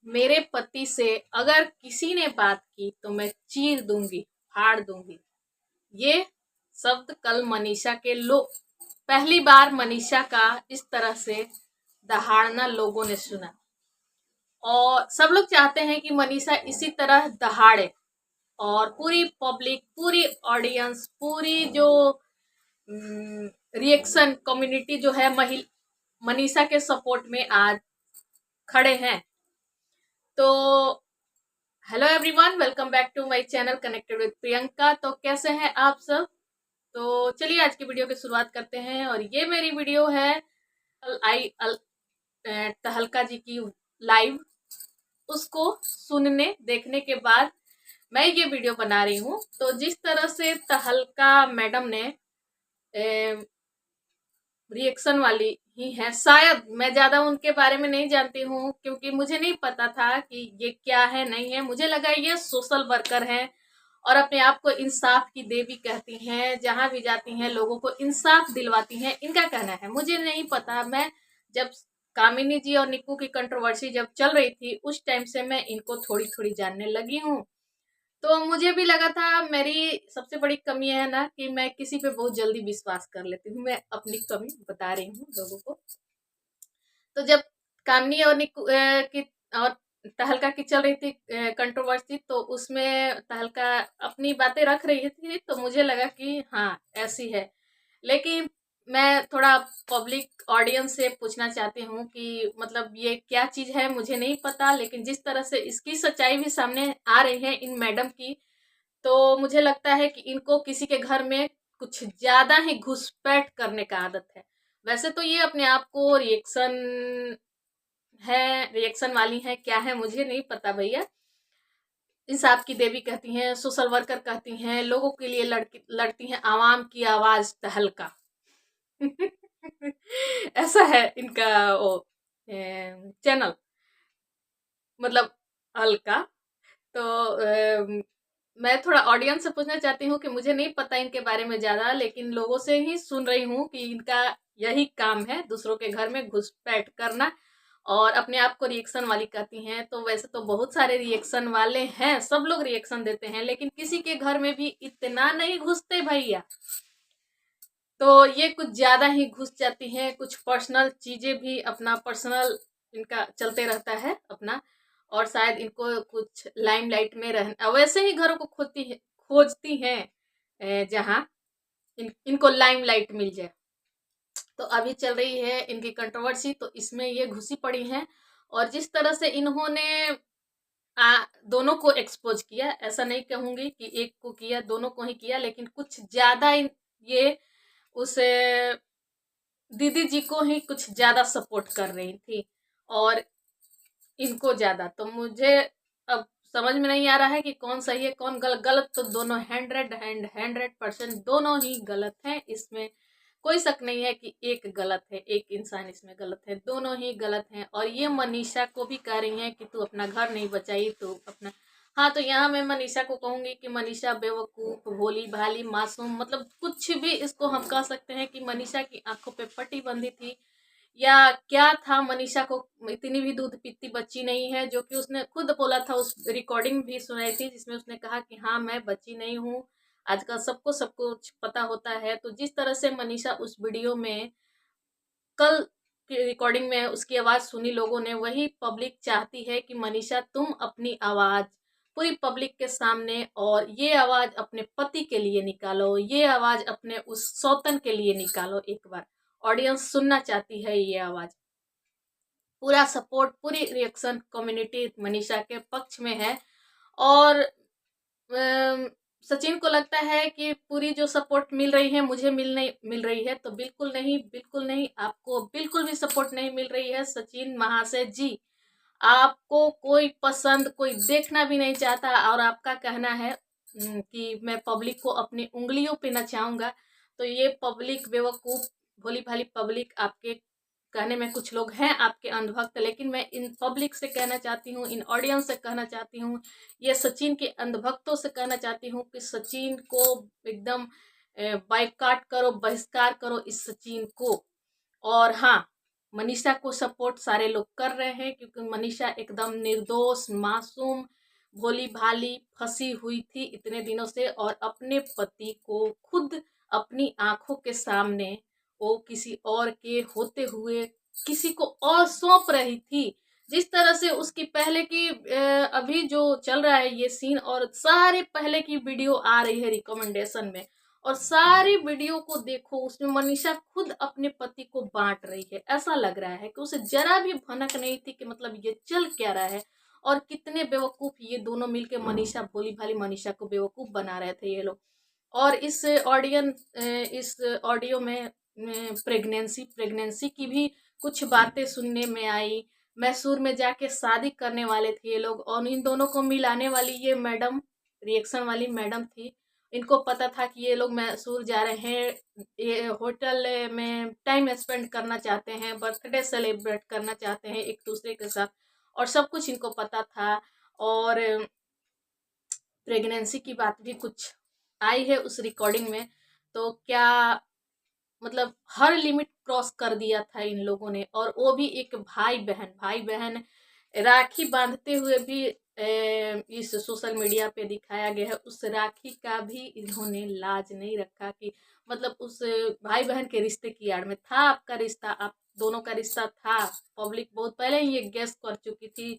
मेरे पति से अगर किसी ने बात की तो मैं चीर दूंगी, फाड़ दूंगी। ये शब्द कल मनीषा के पहली बार मनीषा का इस तरह से दहाड़ना लोगों ने सुना और सब लोग चाहते हैं कि मनीषा इसी तरह दहाड़े और पूरी पब्लिक, पूरी ऑडियंस, पूरी जो रिएक्शन कम्युनिटी जो है मनीषा के सपोर्ट में आज खड़े हैं। तो hello everyone, welcome back to my channel connected with Priyanka. तो कैसे हैं आप सब? तो चलिए आज की वीडियो की शुरुआत करते हैं। और ये मेरी वीडियो है तहलका जी की लाइव, उसको सुनने देखने के बाद मैं ये वीडियो बना रही हूँ। तो जिस तरह से तहलका मैडम ने रिएक्शन वाली ही है, शायद मैं ज्यादा उनके बारे में नहीं जानती हूँ क्योंकि मुझे नहीं पता था कि ये क्या है नहीं है। मुझे लगा ये सोशल वर्कर है और अपने आप को इंसाफ की देवी कहती हैं, जहां भी जाती हैं लोगों को इंसाफ दिलवाती हैं, इनका कहना है। मुझे नहीं पता। मैं जब कामिनी जी और निक्कू की कंट्रोवर्सी जब चल रही थी उस टाइम से मैं इनको थोड़ी थोड़ी जानने लगी हूँ। तो मुझे भी लगा था, मेरी सबसे बड़ी कमी है ना कि मैं किसी पे बहुत जल्दी विश्वास कर लेती हूँ। मैं अपनी कमी बता रही हूँ लोगों को। तो जब कामनी और की और तहलका की चल रही थी कंट्रोवर्सी, तो उसमें तहलका अपनी बातें रख रही थी तो मुझे लगा कि हाँ ऐसी है। लेकिन मैं थोड़ा पब्लिक ऑडियंस से पूछना चाहती हूँ कि मतलब ये क्या चीज है, मुझे नहीं पता। लेकिन जिस तरह से इसकी सच्चाई भी सामने आ रही है इन मैडम की, तो मुझे लगता है कि इनको किसी के घर में कुछ ज्यादा ही घुसपैठ करने का आदत है। वैसे तो ये अपने आप को रिएक्शन वाली है, क्या है मुझे नहीं पता भैया। इंसाफ की देवी कहती हैं, सोशल वर्कर कहती हैं, लोगों के लिए लड़ती हैं, आवाम की आवाज तहलका। ऐसा है इनका वो चैनल, मतलब हल्का। तो मैं थोड़ा ऑडियंस से पूछना चाहती हूँ कि मुझे नहीं पता इनके बारे में ज्यादा, लेकिन लोगों से ही सुन रही हूँ कि इनका यही काम है, दूसरों के घर में घुसपैठ करना और अपने आप को रिएक्शन वाली कहती हैं। तो वैसे तो बहुत सारे रिएक्शन वाले हैं, सब लोग रिएक्शन देते हैं, लेकिन किसी के घर में भी इतना नहीं घुसते भैया। तो ये कुछ ज्यादा ही घुस जाती हैं, कुछ पर्सनल चीजें भी, अपना पर्सनल इनका चलते रहता है अपना। और शायद इनको कुछ लाइमलाइट में रहना, वैसे ही घरों को खोजती हैं जहां इनको लाइमलाइट मिल जाए। तो अभी चल रही है इनकी कंट्रोवर्सी, तो इसमें ये घुसी पड़ी हैं। और जिस तरह से इन्होंने दोनों को एक्सपोज किया, ऐसा नहीं कहूंगी कि एक को किया, दोनों को ही किया, लेकिन कुछ ज्यादा ये उस दीदी जी को ही कुछ ज्यादा सपोर्ट कर रही थी और इनको ज्यादा। तो मुझे अब समझ में नहीं आ रहा है कि कौन सही है कौन गलत। गलत तो दोनों 100% दोनों ही गलत हैं। इसमें कोई शक नहीं है कि एक गलत है, एक इंसान इसमें गलत है, दोनों ही गलत हैं। और ये मनीषा को भी कह रही हैं कि तू अपना घर नहीं बचाई, तू अपना। हाँ, तो यहाँ मैं मनीषा को कहूंगी कि मनीषा बेवकूफ, भोली भाली, मासूम, मतलब कुछ भी इसको हम कह सकते हैं कि मनीषा की आंखों पे पट्टी बंधी थी या क्या था। मनीषा को इतनी भी दूध पीती बच्ची नहीं है, जो कि उसने खुद बोला था। उस रिकॉर्डिंग भी सुनाई थी जिसमें उसने कहा कि हाँ मैं बच्ची नहीं हूँ, आजकल सबको सब कुछ पता होता है। तो जिस तरह से मनीषा उस वीडियो में कल की रिकॉर्डिंग में उसकी आवाज सुनी लोगों ने, वही पब्लिक चाहती है कि मनीषा तुम अपनी आवाज पूरी पब्लिक के सामने, और ये आवाज अपने पति के लिए निकालो, ये आवाज अपने उस सौतन के लिए निकालो। एक बार ऑडियंस सुनना चाहती है ये आवाज। पूरा सपोर्ट, पूरी रिएक्शन कम्युनिटी मनीषा के पक्ष में है। और सचिन को लगता है कि पूरी जो सपोर्ट मिल रही है मुझे मिल रही है, तो बिल्कुल नहीं, बिल्कुल नहीं, आपको बिल्कुल भी सपोर्ट नहीं मिल रही है सचिन महाशय जी। आपको कोई पसंद, कोई देखना भी नहीं चाहता। और आपका कहना है कि मैं पब्लिक को अपनी उंगलियों पे नचाऊंगा। तो ये पब्लिक बेवकूफ, भोली भाली पब्लिक, आपके कहने में कुछ लोग हैं आपके अंधभक्त, लेकिन मैं इन पब्लिक से कहना चाहती हूँ, इन ऑडियंस से कहना चाहती हूँ, ये सचिन के अंधभक्तों से कहना चाहती हूँ कि सचिन को एकदम बाइकाट करो, बहिष्कार करो इस सचिन को। और हाँ, मनीषा को सपोर्ट सारे लोग कर रहे हैं, क्योंकि मनीषा एकदम निर्दोष, मासूम, भोली भाली फंसी हुई थी इतने दिनों से, और अपने पति को खुद अपनी आंखों के सामने वो किसी और के होते हुए किसी को और सौंप रही थी। जिस तरह से उसकी पहले की अभी जो चल रहा है ये सीन, और सारे पहले की वीडियो आ रही है रिकमेंडेशन में, और सारी वीडियो को देखो, उसमें मनीषा खुद अपने पति को बांट रही है। ऐसा लग रहा है कि उसे जरा भी भनक नहीं थी कि मतलब ये चल क्या रहा है, और कितने बेवकूफ ये दोनों मिलके मनीषा, भोली भाली मनीषा को बेवकूफ बना रहे थे ये लोग। और इस ऑडियो में प्रेगनेंसी की भी कुछ बातें सुनने में आई। मैसूर में जाके शादी करने वाले थे ये लोग, और इन दोनों को मिलाने वाली ये मैडम, रिएक्शन वाली मैडम थी। इनको पता था कि ये लोग मैसूर जा रहे हैं, ये होटल में टाइम स्पेंड करना चाहते हैं, बर्थडे सेलिब्रेट करना चाहते हैं एक दूसरे के साथ, और सब कुछ इनको पता था। और प्रेगनेंसी की बात भी कुछ आई है उस रिकॉर्डिंग में। तो क्या मतलब हर लिमिट क्रॉस कर दिया था इन लोगों ने, और वो भी एक भाई बहन राखी बांधते हुए भी इस सोशल मीडिया पे दिखाया गया है। उस राखी का भी इन्होंने लाज नहीं रखा कि मतलब उस भाई बहन के रिश्ते की आड़ में था आपका रिश्ता, आप दोनों का रिश्ता था। पब्लिक बहुत पहले ही ये गेस कर चुकी थी,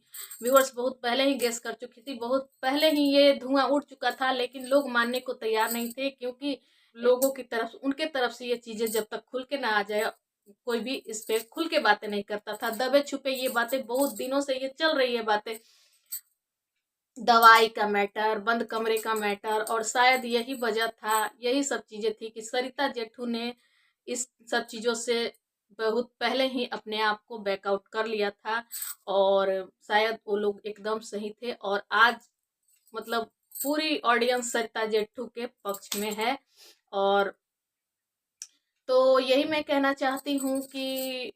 व्यूअर्स बहुत पहले ही गेस कर चुकी थी, बहुत पहले ही ये धुआं उड़ चुका था, लेकिन लोग मानने को तैयार नहीं थे, क्योंकि लोगों की तरफ, उनके तरफ से ये चीजें जब तक खुल के ना आ जाए, कोई भी इस पे खुल के बातें नहीं करता था। दबे छुपे ये बातें बहुत दिनों से ये चल रही है बातें, दवाई का मैटर, बंद कमरे का मैटर, और शायद यही वजह था, यही सब चीजें थी कि सरिता जेठू ने इस सब चीजों से बहुत पहले ही अपने आप को बैकआउट कर लिया था, और शायद वो लोग एकदम सही थे। और आज मतलब पूरी ऑडियंस सरिता जेठू के पक्ष में है। और तो यही मैं कहना चाहती हूँ कि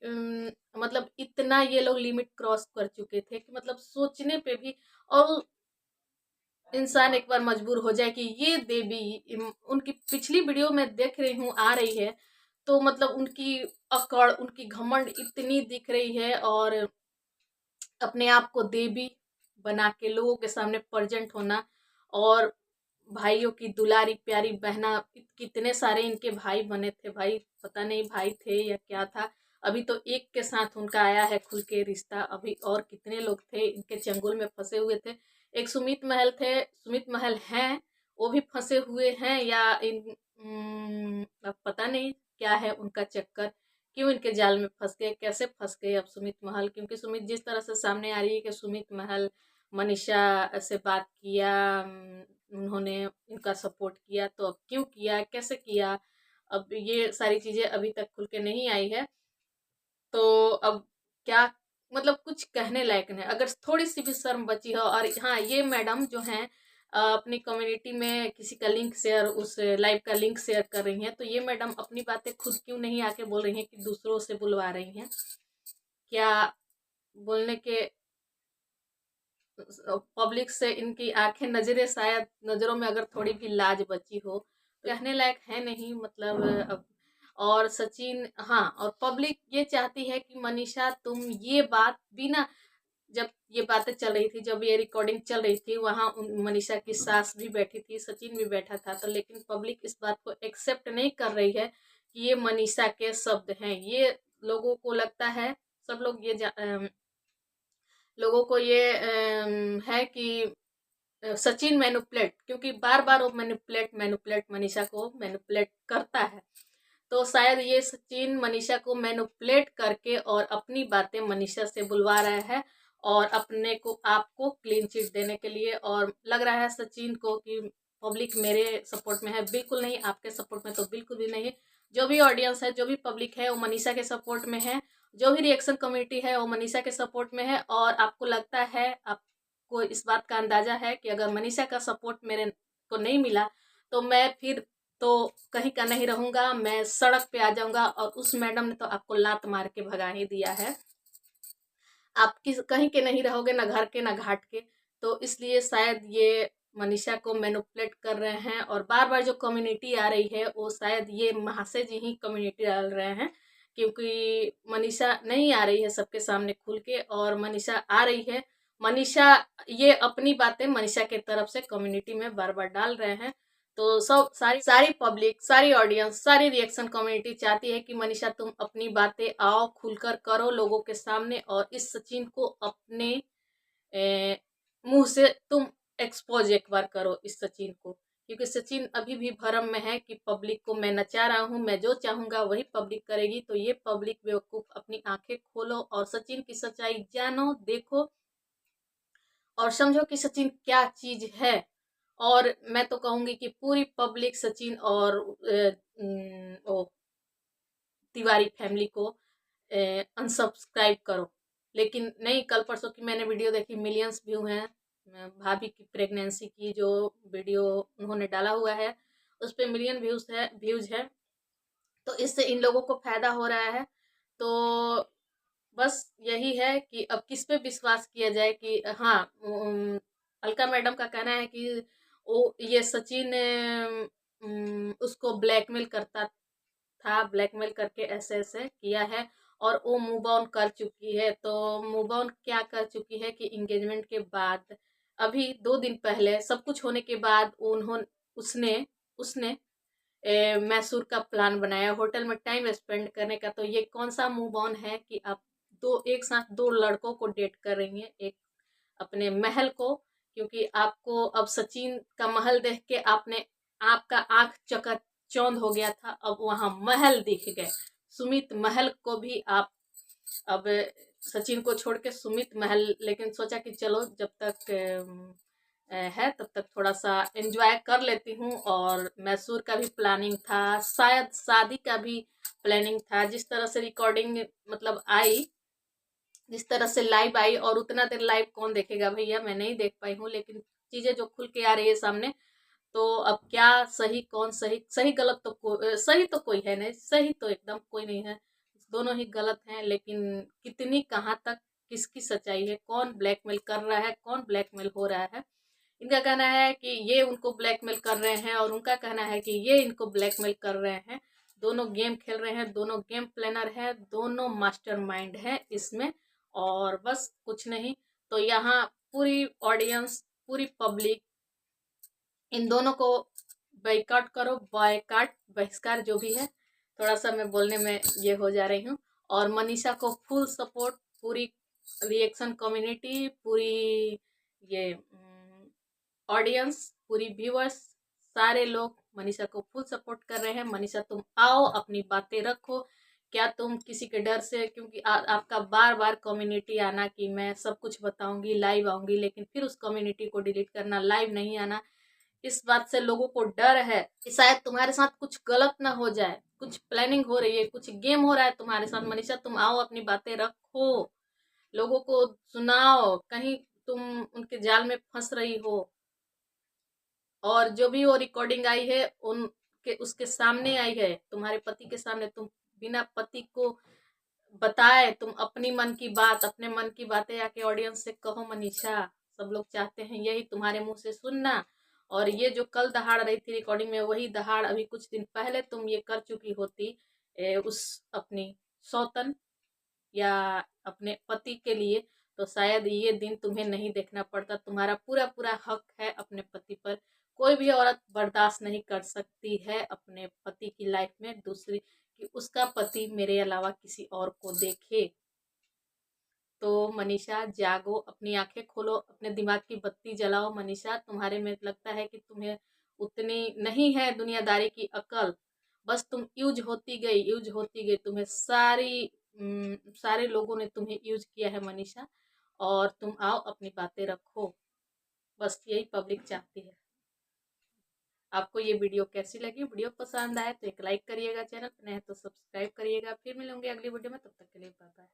मतलब इतना ये लोग लिमिट क्रॉस कर चुके थे कि मतलब सोचने पे भी, और इंसान एक बार मजबूर हो जाए कि ये देवी, उनकी पिछली वीडियो में देख रही हूँ आ रही है, तो मतलब उनकी अकड़, उनकी घमंड इतनी दिख रही है, और अपने आप को देवी बना के लोगों के सामने प्रेजेंट होना, और भाइयों की दुलारी प्यारी बहना, कितने सारे इनके भाई बने थे भाई, पता नहीं भाई थे या क्या था। अभी तो एक के साथ उनका आया है खुल के रिश्ता, अभी और कितने लोग थे इनके चंगुल में फंसे हुए थे। एक सुमित महल थे, सुमित महल हैं, वो भी फंसे हुए हैं, या अब पता नहीं क्या है उनका चक्कर, क्यों इनके जाल में फंस गए, कैसे फंस गए अब सुमित महल। क्योंकि सुमित जिस तरह से सामने आ रही है कि सुमित महल मनीषा से बात किया, उन्होंने इनका सपोर्ट किया, तो अब क्यों किया, कैसे किया, अब ये सारी चीजें अभी तक खुल के नहीं आई है। तो अब क्या मतलब कुछ कहने लायक नहीं, अगर थोड़ी सी भी शर्म बची हो। और हाँ, ये मैडम जो हैं अपनी कम्युनिटी में किसी का लिंक शेयर, उस लाइव का लिंक शेयर कर रही हैं, तो ये मैडम अपनी बातें खुद क्यों नहीं आके बोल रही हैं कि दूसरों से बुलवा रही हैं। क्या बोलने के, पब्लिक से इनकी आंखें, नजरें, शायद नजरों में अगर थोड़ी भी लाज बची हो, तो कहने लायक है नहीं मतलब अब। और सचिन, हाँ, और पब्लिक ये चाहती है कि मनीषा तुम ये बात बिना, जब ये बातें चल रही थी, जब ये रिकॉर्डिंग चल रही थी, वहां मनीषा की सास भी बैठी थी, सचिन भी बैठा था, तो लेकिन पब्लिक इस बात को एक्सेप्ट नहीं कर रही है कि ये मनीषा के शब्द हैं। ये लोगों को लगता है, सब लोग ये लोगों को ये है कि सचिन मैनुपुलेट, क्योंकि बार बार वो मैनुपुलेट मनीषा को मैनुपुलेट करता है, तो शायद ये सचिन मनीषा को मैनुपुलेट करके और अपनी बातें मनीषा से बुलवा रहा है, और अपने को आपको क्लीन चिट देने के लिए। और लग रहा है सचिन को कि पब्लिक मेरे सपोर्ट में है, बिल्कुल नहीं, आपके सपोर्ट में तो बिल्कुल भी नहीं है। जो भी ऑडियंस है, जो भी पब्लिक है, वो मनीषा के सपोर्ट में है, जो भी रिएक्शन कम्युनिटी है वो मनीषा के सपोर्ट में है। और आपको लगता है, आपको इस बात का अंदाजा है कि अगर मनीषा का सपोर्ट मेरे को नहीं मिला, तो मैं फिर तो कहीं का नहीं रहूंगा, मैं सड़क पे आ जाऊंगा। और उस मैडम ने तो आपको लात मार के भगा ही दिया है, आप किस कहीं के नहीं रहोगे, ना घर के ना घाट के। तो इसलिए शायद ये मनीषा को मैनिपुलेट कर रहे हैं, और बार बार जो कम्युनिटी आ रही है वो शायद ये महाशय जी ही कम्युनिटी डाल रहे हैं क्योंकि मनीषा नहीं आ रही है सबके सामने खुल के, और मनीषा आ रही है। मनीषा ये अपनी बातें मनीषा के तरफ से कम्युनिटी में बार बार डाल रहे हैं, तो सब सारी सारी पब्लिक, सारी ऑडियंस, सारी रिएक्शन कम्युनिटी चाहती है कि मनीषा तुम अपनी बातें आओ खुलकर करो लोगों के सामने, और इस सचिन को अपने मुंह से तुम एक्सपोज एक बार करो इस सचिन को, क्योंकि सचिन अभी भी भरम में है कि पब्लिक को मैं नचा रहा हूँ, मैं जो चाहूंगा वही पब्लिक करेगी। तो ये पब्लिक बेवकूफ अपनी आंखें खोलो और सचिन की सच्चाई जानो, देखो और समझो कि सचिन क्या चीज है। और मैं तो कहूंगी कि पूरी पब्लिक सचिन और तिवारी फैमिली को अनसब्सक्राइब करो। लेकिन नहीं, कल परसों की मैंने वीडियो देखी, मिलियंस व्यू हैं भाभी की प्रेगनेंसी की जो वीडियो उन्होंने डाला हुआ है, उस पर मिलियन व्यूज है। तो इससे इन लोगों को फायदा हो रहा है। तो बस यही है कि अब किस पे विश्वास किया जाए कि हाँ, अलका मैडम का कहना है कि वो ये सचिन उसको ब्लैकमेल करता था, ब्लैकमेल करके ऐसे ऐसे किया है, और वो मूव ऑन कर चुकी है। तो मूव ऑन क्या कर चुकी है कि एंगेजमेंट के बाद अभी 2 दिन पहले सब कुछ होने के बाद उन्होंने उसने उसने मैसूर का प्लान बनाया, होटल में टाइम स्पेंड करने का। तो ये कौन सा मूव ऑन है कि आप एक साथ 2 लड़कों को डेट कर रही हैं, एक अपने महल को, क्योंकि आपको अब सचिन का महल देख के आपका आंख चौंध हो गया था, अब वहां महल दिख गए। सुमित महल को भी आप अब सचिन को छोड़ के सुमित महल, लेकिन सोचा कि चलो जब तक है तब तक थोड़ा सा एंजॉय कर लेती हूँ। और मैसूर का भी प्लानिंग था, शायद शादी का भी प्लानिंग था। जिस तरह से रिकॉर्डिंग मतलब आई, जिस तरह से लाइव आई, और उतना देर लाइव कौन देखेगा भैया, मैं नहीं देख पाई हूँ, लेकिन चीजें जो खुल के आ रही है सामने, तो अब क्या सही कौन सही, सही गलत तो सही तो कोई है नहीं, सही तो एकदम कोई नहीं है, दोनों ही गलत हैं। लेकिन कितनी कहाँ तक किसकी सच्चाई है, कौन ब्लैकमेल कर रहा है, कौन ब्लैकमेल हो रहा है। इनका कहना है कि ये उनको ब्लैकमेल कर रहे हैं, और उनका कहना है कि ये इनको ब्लैकमेल कर रहे हैं। दोनों गेम खेल रहे हैं, दोनों गेम प्लानर हैं, दोनों मास्टरमाइंड हैं इसमें, और बस कुछ नहीं। तो यहाँ पूरी ऑडियंस, पूरी पब्लिक इन दोनों को बाइकआउट करो, बॉयकॉट, बहिष्कार, जो भी है। थोड़ा सा मैं बोलने में ये हो जा रही हूँ। और मनीषा को फुल सपोर्ट, पूरी रिएक्शन कम्युनिटी, पूरी ये ऑडियंस, पूरी व्यूअर्स, सारे लोग मनीषा को फुल सपोर्ट कर रहे हैं। मनीषा तुम आओ, अपनी बातें रखो, क्या तुम किसी के डर से, क्योंकि आपका बार बार कम्युनिटी आना कि मैं सब कुछ बताऊंगी, लाइव आऊंगी, लेकिन फिर उस कम्युनिटी को डिलीट करना, लाइव नहीं आना, इस बात से लोगों को डर है कि शायद तुम्हारे साथ कुछ गलत ना हो जाए, कुछ प्लानिंग हो रही है, कुछ गेम हो रहा है तुम्हारे साथ। मनीषा तुम आओ, अपनी बातें रखो, लोगों को सुनाओ, कहीं तुम उनके जाल में फंस रही हो। और जो भी वो रिकॉर्डिंग आई है उनके उसके सामने आई है, तुम्हारे पति के सामने, तुम बिना पति को बताए तुम अपनी मन की बात, अपने मन की बातें आके ऑडियंस से कहो मनीषा। सब लोग चाहते हैं यही तुम्हारे मुंह से सुनना। और ये जो कल दहाड़ रही थी रिकॉर्डिंग में, वही दहाड़ अभी कुछ दिन पहले तुम ये कर चुकी होती उस अपनी सौतन या अपने पति के लिए, तो शायद ये दिन तुम्हें नहीं देखना पड़ता। तुम्हारा पूरा पूरा हक है अपने पति पर। कोई भी औरत बर्दाश्त नहीं कर सकती है अपने पति की लाइफ में दूसरी, कि उसका पति मेरे अलावा किसी और को देखे। तो मनीषा जागो, अपनी आंखें खोलो, अपने दिमाग की बत्ती जलाओ। मनीषा, तुम्हारे में लगता है कि तुम्हें उतनी नहीं है दुनियादारी की अकल, बस तुम यूज होती गई, यूज होती गई, तुम्हें सारे लोगों ने तुम्हें यूज किया है मनीषा। और तुम आओ, अपनी बातें रखो, बस यही पब्लिक चाहती है। आपको ये वीडियो कैसी लगी? वीडियो पसंद आए तो एक लाइक करिएगा, चैनल पर नए हैं तो सब्सक्राइब करिएगा। फिर मिलेंगे अगली वीडियो में, तब तक के लिए बाय बाय।